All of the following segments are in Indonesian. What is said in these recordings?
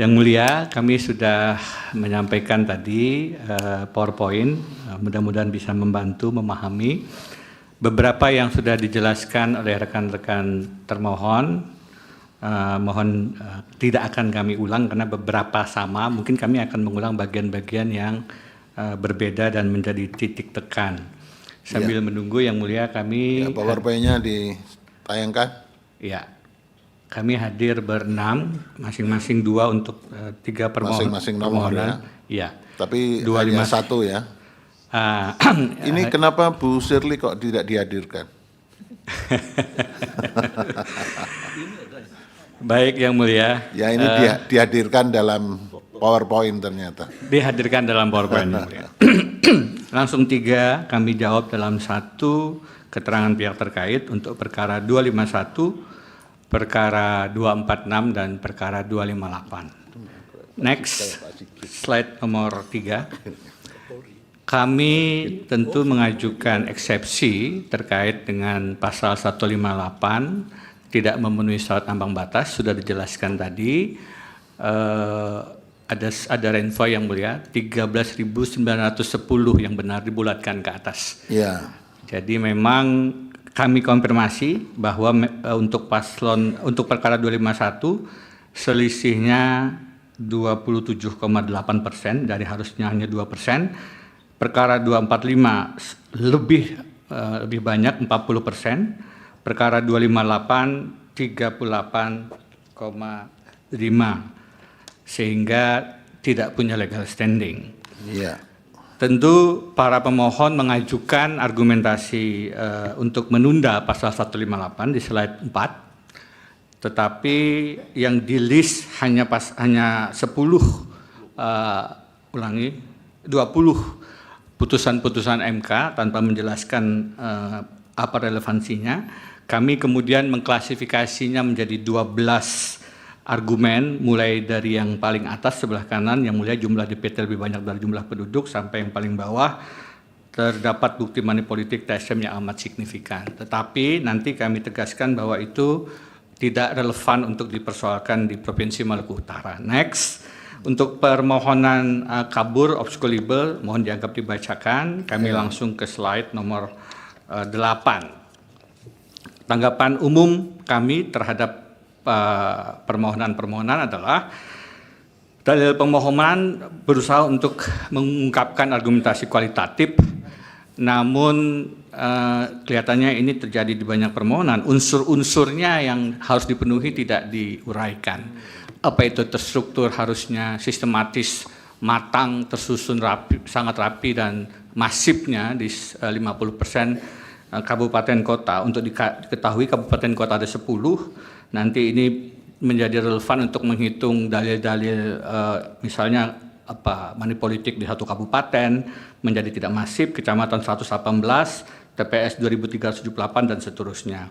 Yang Mulia, kami sudah menyampaikan tadi PowerPoint, mudah-mudahan bisa membantu memahami beberapa yang sudah dijelaskan oleh rekan-rekan termohon. Mohon tidak akan kami ulang karena beberapa sama, mungkin kami akan mengulang bagian-bagian yang berbeda dan menjadi titik tekan. Sambil menunggu Yang Mulia kami... PowerPoint-nya ditayangkan. Ya. Kami hadir berenam, masing-masing 2 untuk 3 Masing-masing nomor permohonan. Ya. Tapi hanya 1 ya. Ini kenapa Bu Shirley kok tidak dihadirkan? Baik Yang Mulia. Ya ini dihadirkan dalam PowerPoint ternyata. Dihadirkan dalam PowerPoint Yang Mulia. Langsung 3 kami jawab dalam 1 keterangan pihak terkait untuk perkara 251, perkara 246 dan perkara 258. Next, slide nomor 3. Kami tentu mengajukan eksepsi terkait dengan pasal 158 tidak memenuhi syarat ambang batas, sudah dijelaskan tadi. Ada renvo Yang Mulia 13.910 yang benar dibulatkan ke atas. Ya. Jadi memang kami konfirmasi bahwa untuk perkara 251 selisihnya 27,8% dari harusnya hanya 2%. Perkara 245 lebih banyak 40%. Perkara 258 38,5 sehingga tidak punya legal standing. Iya. Tentu para pemohon mengajukan argumentasi untuk menunda pasal 158 di slide 4, tetapi yang di list hanya 20 putusan-putusan MK tanpa menjelaskan apa relevansinya. Kami kemudian mengklasifikasinya menjadi 12 argumen, mulai dari yang paling atas sebelah kanan, Yang Mulia jumlah DPT lebih banyak dari jumlah penduduk, sampai yang paling bawah terdapat bukti money politik TSM yang amat signifikan. Tetapi nanti kami tegaskan bahwa itu tidak relevan untuk dipersoalkan di Provinsi Maluku Utara. Next, untuk permohonan kabur obskulable, mohon dianggap dibacakan. Kami langsung ke slide nomor 8. Tanggapan umum kami terhadap permohonan adalah dalil pemohonan berusaha untuk mengungkapkan argumentasi kualitatif, namun kelihatannya ini terjadi di banyak permohonan. Unsur-unsurnya yang harus dipenuhi tidak diuraikan. Apa itu terstruktur, harusnya sistematis, matang, tersusun rapi, sangat rapi dan masifnya di 50% kabupaten kota. Untuk diketahui kabupaten kota ada 10. Nanti ini menjadi relevan untuk menghitung dalil-dalil misalnya money politik di satu kabupaten menjadi tidak masif, kecamatan 118, TPS 2378 dan seterusnya.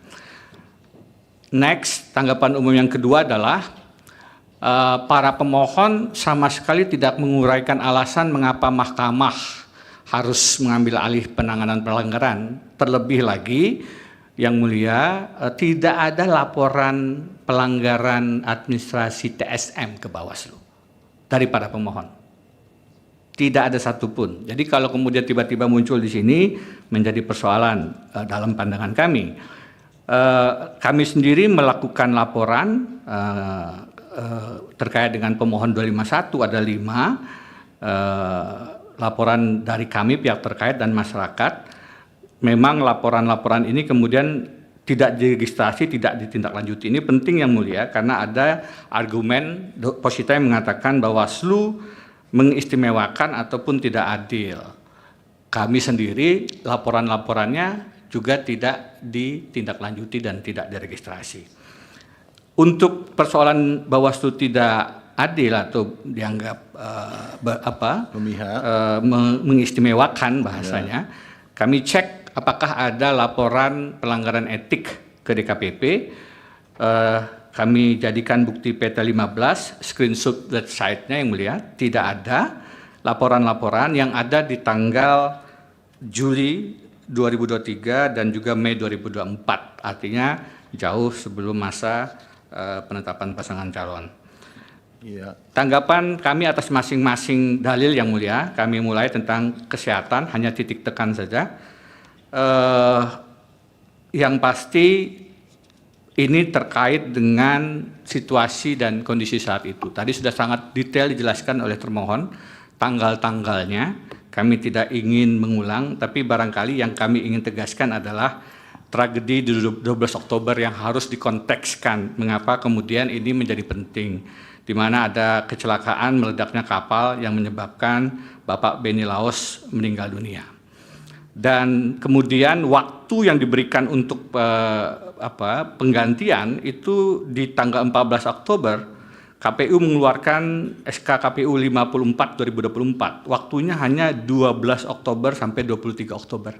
Next, tanggapan umum yang kedua adalah para pemohon sama sekali tidak menguraikan alasan mengapa mahkamah harus mengambil alih penanganan pelanggaran. Terlebih lagi, Yang Mulia, tidak ada laporan pelanggaran administrasi TSM ke Bawaslu dari para pemohon. Tidak ada satupun. Jadi kalau kemudian tiba-tiba muncul di sini menjadi persoalan dalam pandangan kami. Kami sendiri melakukan laporan terkait dengan pemohon 251, ada 5 laporan dari kami pihak terkait dan masyarakat. Memang laporan-laporan ini kemudian tidak diregistrasi, tidak ditindaklanjuti. Ini penting Yang Mulia karena ada argumen Posita yang mengatakan bahwa Bawaslu mengistimewakan ataupun tidak adil. Kami sendiri laporan-laporannya juga tidak ditindaklanjuti dan tidak diregistrasi. Untuk persoalan Bawaslu tidak adil atau dianggap mengistimewakan bahasanya, kami cek apakah ada laporan pelanggaran etik ke DKPP. Kami jadikan bukti PT 15, screenshot website-nya Yang Mulia, tidak ada laporan-laporan yang ada di tanggal Juli 2023 dan juga Mei 2024, artinya jauh sebelum masa penetapan pasangan calon. Iya. Tanggapan kami atas masing-masing dalil yang mulia, kami mulai tentang kesehatan, hanya titik tekan saja. Yang pasti ini terkait dengan situasi dan kondisi saat itu. Tadi sudah sangat detail dijelaskan oleh termohon, tanggal-tanggalnya. Kami tidak ingin mengulang, tapi barangkali yang kami ingin tegaskan adalah tragedi di 12 Oktober yang harus dikontekskan. Mengapa kemudian ini menjadi penting, di mana ada kecelakaan meledaknya kapal yang menyebabkan Bapak Beni Laos meninggal dunia. Dan kemudian waktu yang diberikan untuk penggantian itu di tanggal 14 Oktober, KPU mengeluarkan SK KPU 54 2024. Waktunya hanya 12 Oktober sampai 23 Oktober.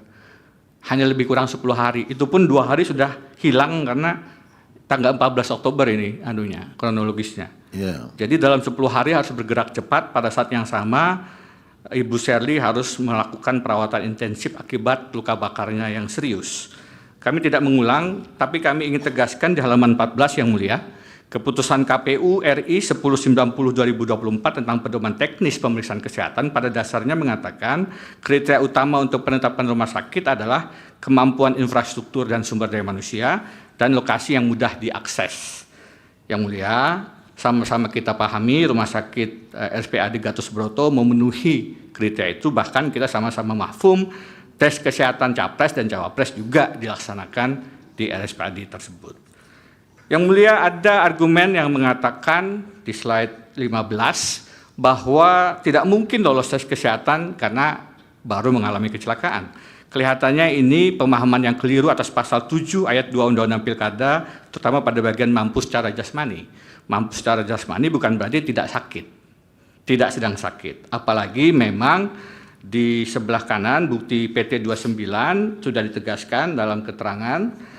Hanya lebih kurang 10 hari. Itu pun 2 hari sudah hilang karena tanggal 14 Oktober ini kronologisnya. Yeah. Jadi dalam 10 hari harus bergerak cepat. Pada saat yang sama Ibu Shirley harus melakukan perawatan intensif akibat luka bakarnya yang serius. Kami tidak mengulang, tapi kami ingin tegaskan di halaman 14 yang mulia, keputusan KPU RI 1090/2024 tentang pedoman teknis pemeriksaan kesehatan pada dasarnya mengatakan kriteria utama untuk penetapan rumah sakit adalah kemampuan infrastruktur dan sumber daya manusia dan lokasi yang mudah diakses. Yang mulia, sama-sama kita pahami rumah sakit RSPAD Gatot Subroto memenuhi kriteria itu, bahkan kita sama-sama mahfum tes kesehatan Capres dan Cawapres juga dilaksanakan di RSPAD tersebut. Yang mulia, ada argumen yang mengatakan di slide 15 bahwa tidak mungkin lolos tes kesehatan karena baru mengalami kecelakaan. Kelihatannya ini pemahaman yang keliru atas pasal 7 ayat 2 Undang-Undang Pilkada, terutama pada bagian mampu secara jasmani. Mampu secara jasmani bukan berarti tidak sakit, tidak sedang sakit. Apalagi memang di sebelah kanan bukti PT 29 sudah ditegaskan dalam keterangan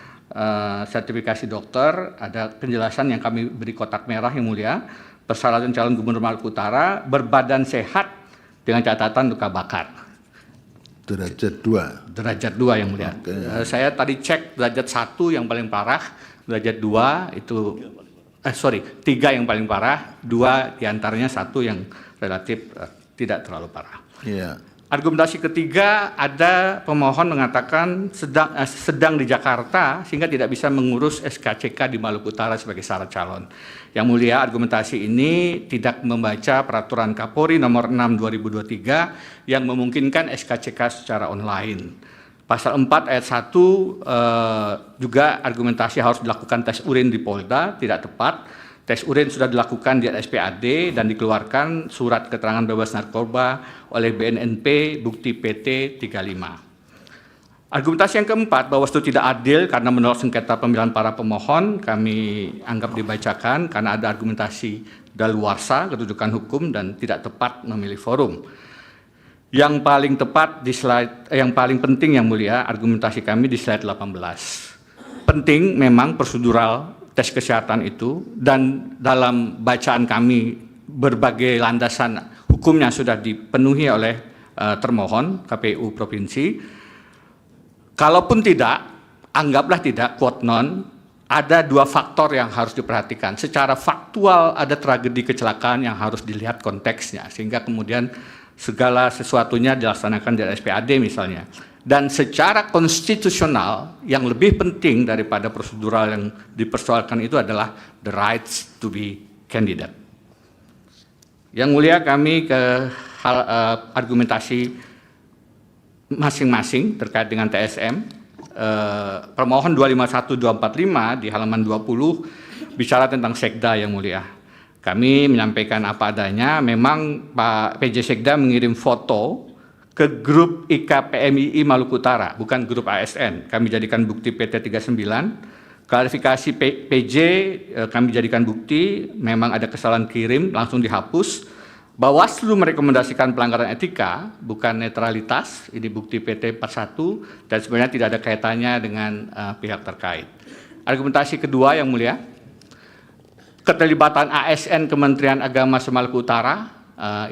sertifikasi dokter, ada penjelasan yang kami beri kotak merah yang mulia, persyaratan calon gubernur Maluku Utara berbadan sehat dengan catatan luka bakar. Derajat 2. Derajat 2 yang mulia. Okay. Saya tadi cek derajat 1 yang paling parah, derajat 2 itu 3 yang paling parah, 2 diantaranya 1 yang relatif tidak terlalu parah. Yeah. Argumentasi ketiga, ada pemohon mengatakan sedang di Jakarta sehingga tidak bisa mengurus SKCK di Maluku Utara sebagai syarat calon. Yang mulia, argumentasi ini tidak membaca peraturan Kapolri nomor 6 2023 yang memungkinkan SKCK secara online. Pasal 4 ayat 1 juga argumentasi harus dilakukan tes urin di Polda, tidak tepat. Tes urin sudah dilakukan di RSPAD dan dikeluarkan surat keterangan bebas narkoba oleh BNNP bukti PT 35. Argumentasi yang keempat, Bawaslu tidak adil karena menolak sengketa pemilihan para pemohon, kami anggap dibacakan karena ada argumentasi daluarsa, kedudukan hukum dan tidak tepat memilih forum. Yang paling tepat di slide, yang paling penting yang mulia, argumentasi kami di slide 18. Penting memang prosedural tes kesehatan itu, dan dalam bacaan kami berbagai landasan hukumnya sudah dipenuhi oleh termohon KPU Provinsi. Kalaupun tidak, anggaplah tidak, quote non, ada 2 faktor yang harus diperhatikan. Secara faktual ada tragedi kecelakaan yang harus dilihat konteksnya, sehingga kemudian segala sesuatunya dilaksanakan di RSPAD misalnya. Dan secara konstitusional yang lebih penting daripada prosedural yang dipersoalkan itu adalah the rights to be candidate. Yang mulia, kami ke argumentasi masing-masing terkait dengan TSM. Permohon 251245 di halaman 20 bicara tentang sekda yang mulia. Kami menyampaikan apa adanya, memang Pak PJ Sekda mengirim foto ke grup IKPMII Maluku Utara, bukan grup ASN. Kami jadikan bukti PT 39. Klarifikasi PJ kami jadikan bukti, memang ada kesalahan kirim, langsung dihapus. Bawaslu merekomendasikan pelanggaran etika, bukan netralitas, ini bukti PT 41, dan sebenarnya tidak ada kaitannya dengan pihak terkait. Argumentasi kedua yang mulia, keterlibatan ASN Kementerian Agama Maluku Utara,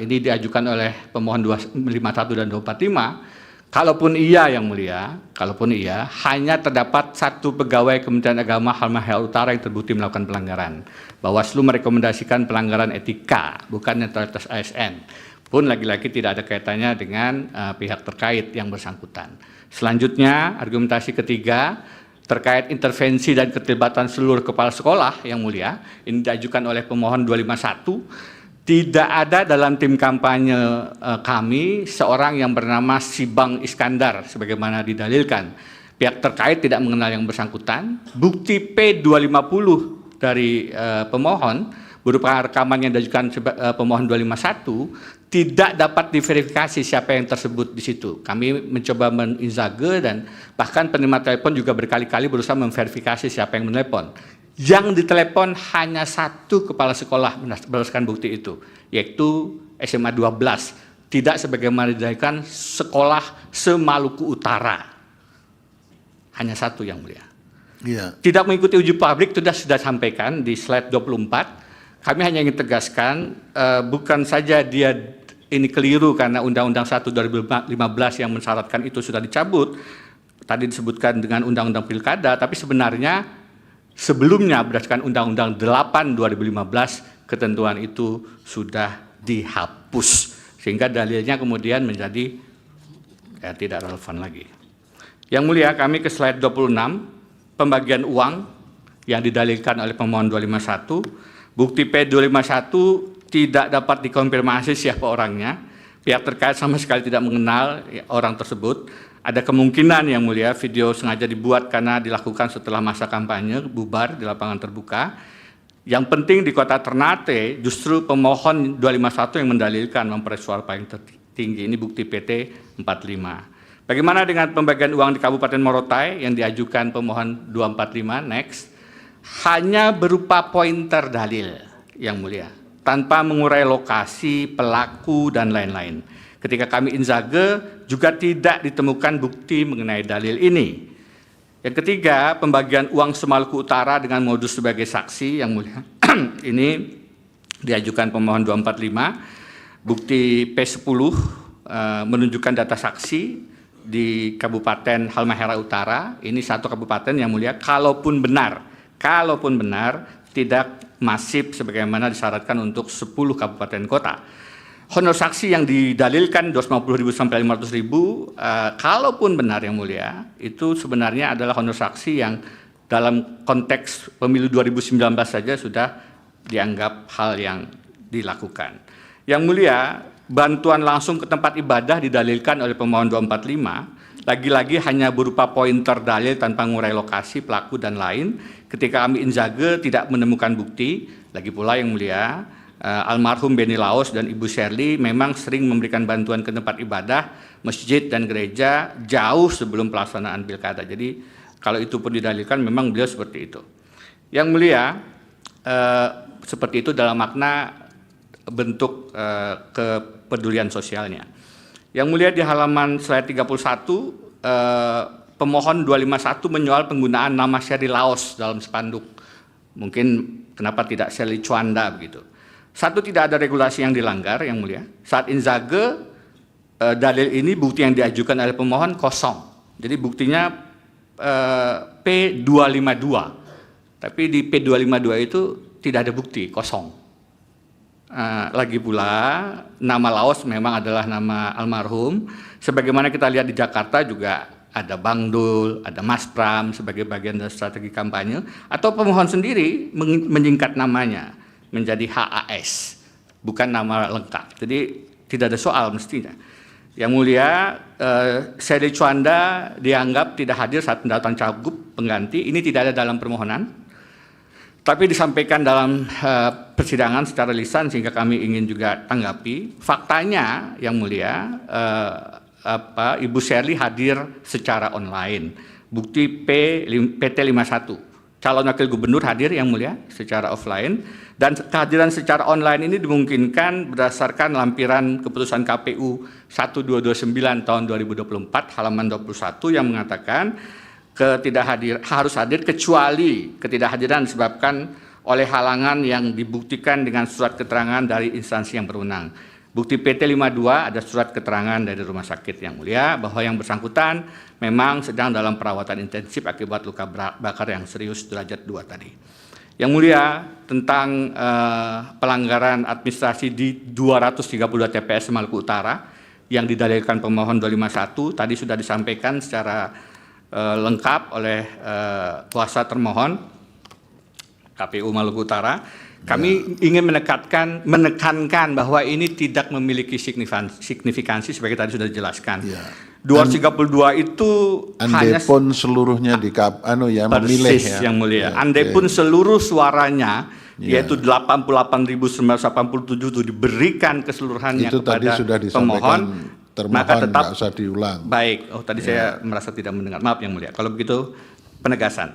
ini diajukan oleh pemohon 251 dan 245, Kalaupun iya yang mulia, kalaupun iya, hanya terdapat satu pegawai Kementerian Agama Halmahera Utara yang terbukti melakukan pelanggaran. Bawaslu merekomendasikan pelanggaran etika, bukan netralitas ASN. Pun lagi-lagi tidak ada kaitannya dengan pihak terkait yang bersangkutan. Selanjutnya, argumentasi ketiga terkait intervensi dan keterlibatan seluruh kepala sekolah yang mulia, ini diajukan oleh pemohon 251. Tidak ada dalam tim kampanye kami seorang yang bernama Sibang Iskandar sebagaimana didalilkan. Pihak terkait tidak mengenal yang bersangkutan. Bukti P250 dari pemohon berupa rekaman yang diajukan pemohon 251 tidak dapat diverifikasi siapa yang tersebut di situ. Kami mencoba menginzage dan bahkan penerima telepon juga berkali-kali berusaha memverifikasi siapa yang menelepon. Yang ditelepon hanya satu kepala sekolah berdasarkan bukti itu, yaitu SMA 12. Tidak sebagaimana didalilkan sekolah se-Maluku Utara. Hanya satu yang mulia. Iya. Tidak mengikuti uji publik, sudah sampaikan di slide 24. Kami hanya ingin tegaskan, bukan saja dia ini keliru karena Undang-Undang 1 2015 yang mensyaratkan itu sudah dicabut, tadi disebutkan dengan Undang-Undang Pilkada, tapi sebenarnya sebelumnya berdasarkan Undang-Undang 8 2015 ketentuan itu sudah dihapus sehingga dalilnya kemudian menjadi tidak relevan lagi. Yang mulia, kami ke slide 26, pembagian uang yang didalilkan oleh pemohon 251, bukti P251 tidak dapat dikonfirmasi siapa orangnya, pihak terkait sama sekali tidak mengenal orang tersebut. Ada kemungkinan yang mulia video sengaja dibuat karena dilakukan setelah masa kampanye, bubar di lapangan terbuka. Yang penting di Kota Ternate justru pemohon 251 yang mendalilkan memperoleh suara paling tertinggi. Ini bukti PT 45. Bagaimana dengan pembagian uang di Kabupaten Morotai yang diajukan pemohon 245 next? Hanya berupa pointer dalil yang mulia, tanpa mengurai lokasi, pelaku, dan lain-lain. Ketika kami inzage juga tidak ditemukan bukti mengenai dalil ini. Yang ketiga, pembagian uang se-Maluku Utara dengan modus sebagai saksi yang mulia. Ini diajukan pemohon 245, bukti P10 menunjukkan data saksi di Kabupaten Halmahera Utara. Ini satu kabupaten yang mulia, kalaupun benar tidak masif sebagaimana disyaratkan untuk 10 kabupaten kota. Honor saksi yang didalilkan 250.000 sampai 500.000, kalaupun benar yang mulia, itu sebenarnya adalah honor saksi yang dalam konteks pemilu 2019 saja sudah dianggap hal yang dilakukan. Yang mulia, bantuan langsung ke tempat ibadah didalilkan oleh pemohon 245, lagi-lagi hanya berupa pointer dalil tanpa mengurai lokasi, pelaku, dan lain. Ketika kami inzage tidak menemukan bukti, lagi pula yang mulia, almarhum Beni Laos dan Ibu Shirley memang sering memberikan bantuan ke tempat ibadah, masjid dan gereja jauh sebelum pelaksanaan pilkada. Jadi kalau itu pun didalilkan memang beliau seperti itu. Yang mulia, seperti itu dalam makna bentuk kepedulian sosialnya. Yang mulia, di halaman slide 31, pemohon 251 menyoal penggunaan nama Shirley Laos dalam spanduk. Mungkin kenapa tidak Shirley Chwanda begitu. Satu, tidak ada regulasi yang dilanggar yang mulia. Saat inzage dalil ini bukti yang diajukan oleh pemohon kosong. Jadi buktinya P252. Tapi di P252 itu tidak ada bukti, kosong. Lagi pula nama Laos memang adalah nama almarhum. Sebagaimana kita lihat di Jakarta juga ada Bang Dul, ada Mas Pram sebagai bagian dari strategi kampanye, atau pemohon sendiri menyingkat namanya menjadi HAS, bukan nama lengkap. Jadi tidak ada soal mestinya. Yang mulia, Shirley Chwanda dianggap tidak hadir saat pendataan cagup pengganti. Ini tidak ada dalam permohonan, tapi disampaikan dalam persidangan secara lisan sehingga kami ingin juga tanggapi. Faktanya yang mulia, Ibu Shirley hadir secara online. Bukti PT 51. Calon wakil gubernur hadir yang mulia secara offline, dan kehadiran secara online ini dimungkinkan berdasarkan lampiran keputusan KPU 1229 tahun 2024 halaman 21 yang mengatakan harus hadir kecuali ketidakhadiran disebabkan oleh halangan yang dibuktikan dengan surat keterangan dari instansi yang berwenang. Bukti PT 52 ada surat keterangan dari rumah sakit yang mulia bahwa yang bersangkutan memang sedang dalam perawatan intensif akibat luka bakar yang serius derajat 2 tadi. Yang mulia, tentang pelanggaran administrasi di 232 TPS Maluku Utara yang didalilkan pemohon 251 tadi sudah disampaikan secara lengkap oleh kuasa termohon KPU Maluku Utara. Kami ingin menekankan bahwa ini tidak memiliki signifikansi sebagai tadi sudah dijelaskan. 232 itu hanya pun seluruhnya memilih persis yang mulia. Andai pun seluruh suaranya yaitu 88.987 itu diberikan keseluruhannya itu kepada tadi sudah pemohon, maka tetap nggak usah diulang. Baik. Tadi saya merasa tidak mendengar. Maaf yang mulia. Kalau begitu penegasan.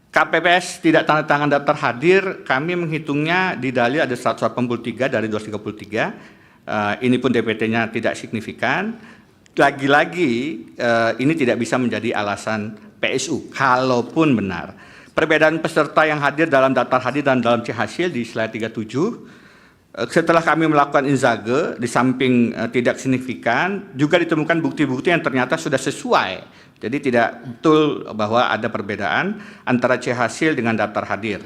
KPPS tidak tanda tangan daftar hadir, kami menghitungnya di dalil ada 183 dari 233. Ini pun DPT-nya tidak signifikan. Lagi-lagi ini tidak bisa menjadi alasan PSU, kalaupun benar. Perbedaan peserta yang hadir dalam daftar hadir dan dalam C hasil di slide 37, setelah kami melakukan inzage, di samping tidak signifikan, juga ditemukan bukti-bukti yang ternyata sudah sesuai. Jadi tidak betul bahwa ada perbedaan antara C hasil dengan daftar hadir.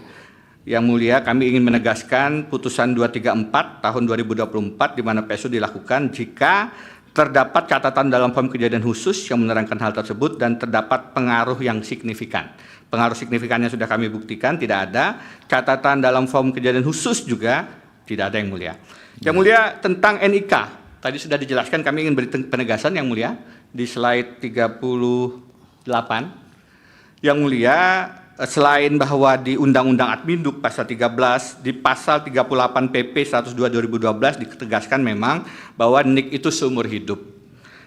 Yang mulia, kami ingin menegaskan putusan 234 tahun 2024 di mana PSU dilakukan jika terdapat catatan dalam form kejadian khusus yang menerangkan hal tersebut dan terdapat pengaruh yang signifikan. Pengaruh signifikannya sudah kami buktikan, tidak ada. Catatan dalam form kejadian khusus juga tidak ada yang mulia. Yang mulia, tentang NIK, tadi sudah dijelaskan, kami ingin beri penegasan yang mulia di slide 38. Yang mulia, selain bahwa di Undang-Undang Adminduk pasal 13, di pasal 38 PP 102 2012 ditegaskan memang bahwa NIK itu seumur hidup.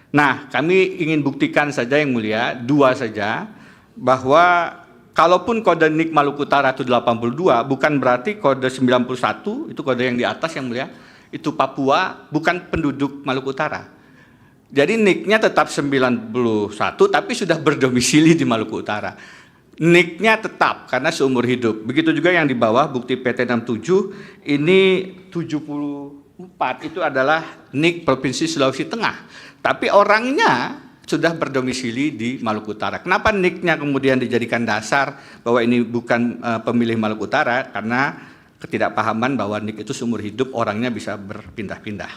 Nah, kami ingin buktikan saja yang mulia, dua saja, bahwa kalaupun kode NIK Maluku Utara itu 82, bukan berarti kode 91, itu kode yang di atas yang mulia, itu Papua, bukan penduduk Maluku Utara. Jadi NIK-nya tetap 91, tapi sudah berdomisili di Maluku Utara. NIK-nya tetap karena seumur hidup. Begitu juga yang di bawah bukti PT 67, ini 74 itu adalah NIK Provinsi Sulawesi Tengah. Tapi orangnya sudah berdomisili di Maluku Utara. Kenapa NIK-nya kemudian dijadikan dasar bahwa ini bukan pemilih Maluku Utara? Karena ketidakpahaman bahwa NIK itu seumur hidup, orangnya bisa berpindah-pindah.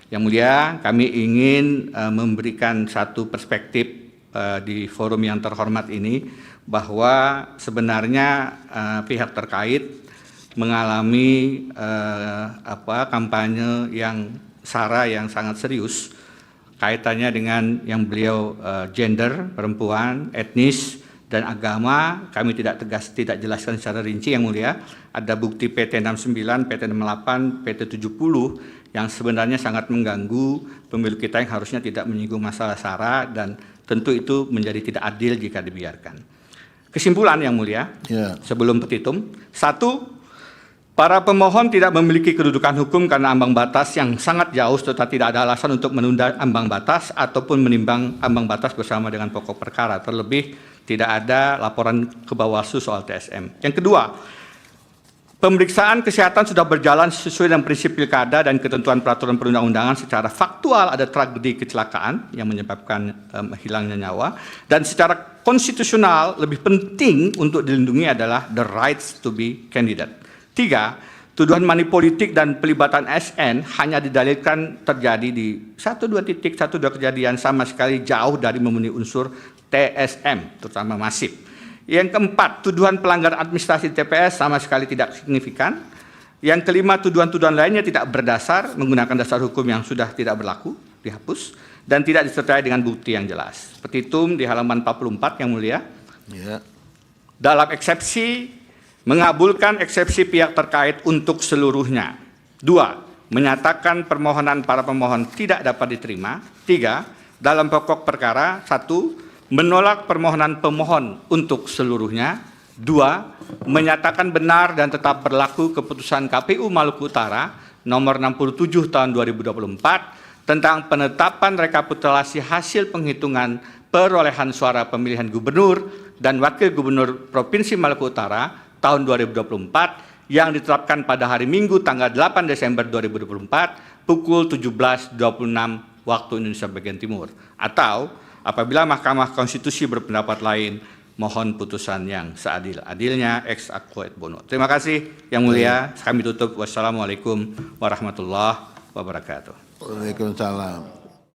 Yang mulia, kami ingin memberikan satu perspektif di forum yang terhormat ini bahwa sebenarnya pihak terkait mengalami kampanye yang SARA yang sangat serius kaitannya dengan yang beliau gender, perempuan, etnis, dan agama. Kami tidak jelaskan secara rinci yang mulia. Ada bukti PT 69, PT 68, PT 70 yang sebenarnya sangat mengganggu pemilu kita yang harusnya tidak menyinggung masalah SARA, dan tentu itu menjadi tidak adil jika dibiarkan. Kesimpulan yang mulia, sebelum petitum, 1, para pemohon tidak memiliki kedudukan hukum karena ambang batas yang sangat jauh serta tidak ada alasan untuk menunda ambang batas ataupun menimbang ambang batas bersama dengan pokok perkara. Terlebih tidak ada laporan ke Bawaslu soal TSM. Yang kedua, pemeriksaan kesehatan sudah berjalan sesuai dengan prinsip pilkada dan ketentuan peraturan perundang-undangan. Secara faktual ada tragedi kecelakaan yang menyebabkan hilangnya nyawa, dan secara konstitusional lebih penting untuk dilindungi adalah the rights to be candidate. 3, tuduhan manipolitik dan pelibatan SN hanya didalilkan terjadi di 1-2 titik, 1-2 kejadian, sama sekali jauh dari memenuhi unsur TSM, terutama masif. Yang keempat, tuduhan pelanggaran administrasi TPS sama sekali tidak signifikan. Yang kelima, tuduhan-tuduhan lainnya tidak berdasar, menggunakan dasar hukum yang sudah tidak berlaku, dihapus, dan tidak disertai dengan bukti yang jelas. Petitum di halaman 44 yang mulia. Dalam eksepsi, mengabulkan eksepsi pihak terkait untuk seluruhnya. 2, menyatakan permohonan para pemohon tidak dapat diterima. 3, dalam pokok perkara, 1, menolak permohonan pemohon untuk seluruhnya. 2, menyatakan benar dan tetap berlaku keputusan KPU Maluku Utara nomor 67 tahun 2024 tentang penetapan rekapitulasi hasil penghitungan perolehan suara pemilihan gubernur dan wakil gubernur Provinsi Maluku Utara tahun 2024 yang ditetapkan pada hari Minggu tanggal 8 Desember 2024 pukul 17.26 waktu Indonesia bagian Timur. Atau apabila Mahkamah Konstitusi berpendapat lain, mohon putusan yang seadil-adilnya ex aequo et bono. Terima kasih Yang Mulia. Kami tutup. Wassalamualaikum warahmatullahi wabarakatuh. Waalaikumsalam.